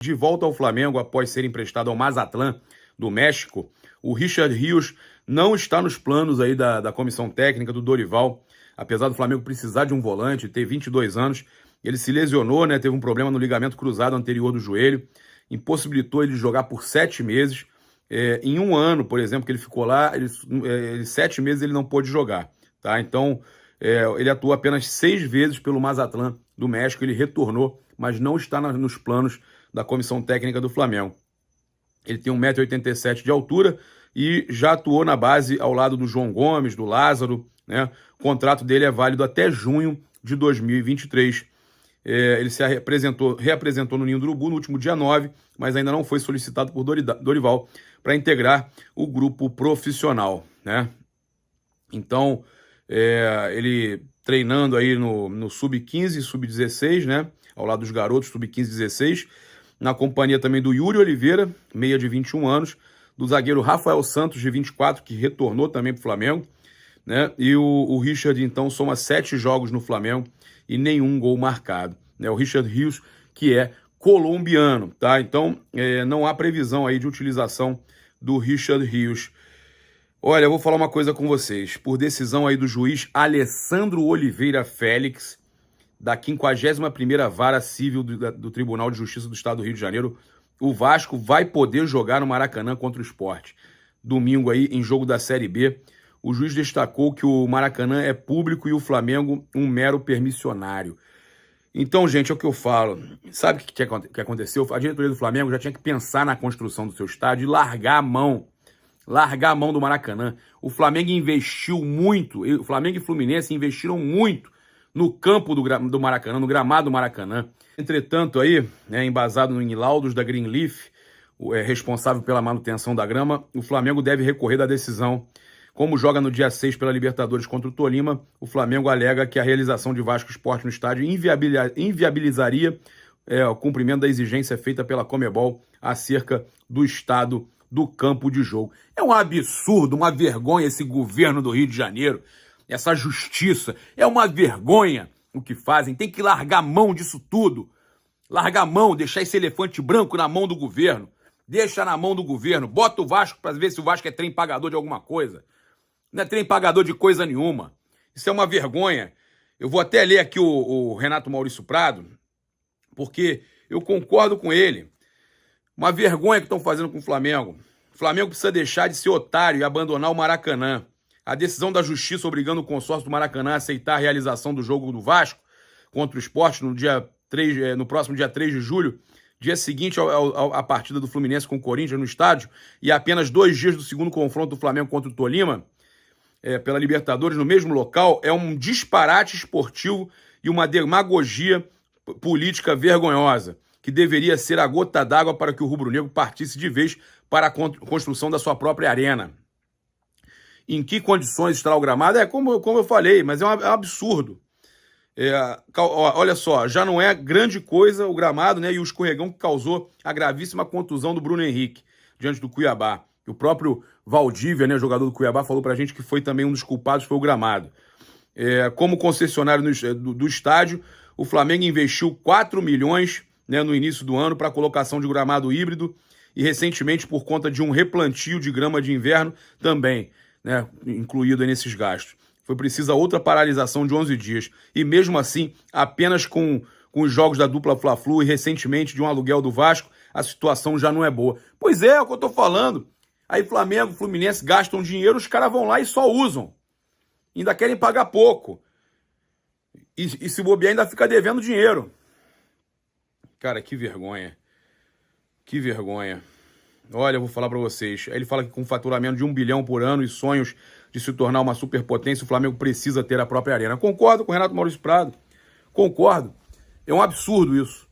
De volta ao Flamengo após ser emprestado ao Mazatlán do México, o Richard Rios não está nos planos aí da comissão técnica do Dorival. Apesar do Flamengo precisar de um volante, ter 22 anos, ele se lesionou, né? Teve um problema no ligamento cruzado anterior do joelho, impossibilitou ele de jogar por 7 meses. Em um ano, por exemplo, que ele ficou lá, 7 meses ele não pôde jogar, tá? Então, ele atuou apenas 6 vezes pelo Mazatlán do México, ele retornou, mas não está nos planos da comissão técnica do Flamengo. Ele tem 1,87 m de altura e já atuou na base ao lado do João Gomes, do Lázaro, né? O contrato dele é válido até junho de 2023. Ele se reapresentou no Ninho do Urubu no último dia 9, mas ainda não foi solicitado por Dorival para integrar o grupo profissional, né? Então, ele treinando aí no Sub-15 e Sub-16, né? Ao lado dos garotos Sub-15 e 16, na companhia também do Yuri Oliveira, meia de 21 anos, do zagueiro Rafael Santos, de 24, que retornou também para o Flamengo, né? E o Richard, então, soma 7 jogos no Flamengo e nenhum gol marcado, né? O Richard Rios, que é colombiano, tá? Então, não há previsão aí de utilização do Richard Rios. Olha, eu vou falar uma coisa com vocês. Por decisão aí do juiz Alessandro Oliveira Félix, da 51ª Vara Civil do Tribunal de Justiça do Estado do Rio de Janeiro, o Vasco vai poder jogar no Maracanã contra o Sport. Domingo aí, em jogo da Série B, o juiz destacou que o Maracanã é público e o Flamengo um mero permissionário. Então, gente, é o que eu falo. Sabe o que aconteceu? A diretoria do Flamengo já tinha que pensar na construção do seu estádio e largar a mão do Maracanã. O Flamengo investiu muito, o Flamengo e o Fluminense investiram muito no campo do Maracanã, no gramado do Maracanã. Entretanto, aí, embasado em laudos da Greenleaf, responsável pela manutenção da grama, o Flamengo deve recorrer da decisão. Como joga no dia 6 pela Libertadores contra o Tolima, o Flamengo alega que a realização de Vasco Sport no estádio inviabilizaria o cumprimento da exigência feita pela Conmebol acerca do estado do campo de jogo. É um absurdo, uma vergonha esse governo do Rio de Janeiro. Essa justiça, é uma vergonha o que fazem, tem que largar a mão disso tudo. Largar a mão, deixar esse elefante branco na mão do governo. Deixa na mão do governo, bota o Vasco para ver se o Vasco é trem pagador de alguma coisa. Não é trem pagador de coisa nenhuma. Isso é uma vergonha. Eu vou até ler aqui o Renato Maurício Prado, porque eu concordo com ele. Uma vergonha que estão fazendo com o Flamengo. O Flamengo precisa deixar de ser otário e abandonar o Maracanã. A decisão da justiça obrigando o consórcio do Maracanã a aceitar a realização do jogo do Vasco contra o Sport no próximo dia 3 de julho, dia seguinte à partida do Fluminense com o Corinthians no estádio, e apenas 2 dias do segundo confronto do Flamengo contra o Tolima, pela Libertadores, no mesmo local, é um disparate esportivo e uma demagogia política vergonhosa, que deveria ser a gota d'água para que o rubro-negro partisse de vez para a construção da sua própria arena. Em que condições estará o gramado? Como eu falei, mas é um absurdo. Olha só, já não é grande coisa o gramado, né? E o escorregão que causou a gravíssima contusão do Bruno Henrique diante do Cuiabá. O próprio Valdívia, né, jogador do Cuiabá, falou pra gente que foi também um dos culpados, foi o gramado. Como concessionário do estádio, o Flamengo investiu 4 milhões, né, no início do ano para a colocação de gramado híbrido e recentemente por conta de um replantio de grama de inverno também, né, incluído aí nesses gastos. Foi precisa outra paralisação de 11 dias. E mesmo assim, apenas com os jogos da dupla Fla-Flu e recentemente de um aluguel do Vasco, a situação já não é boa. Pois é o que eu tô falando. Aí Flamengo, Fluminense gastam dinheiro, os caras vão lá e só usam. Ainda querem pagar pouco. E se bobear, ainda fica devendo dinheiro. Cara, que vergonha. Que vergonha. Olha, eu vou falar pra vocês. Ele fala que com faturamento de 1 bilhão por ano e sonhos de se tornar uma superpotência, o Flamengo precisa ter a própria arena. Concordo com o Renato Maurício Prado. Concordo. É um absurdo isso.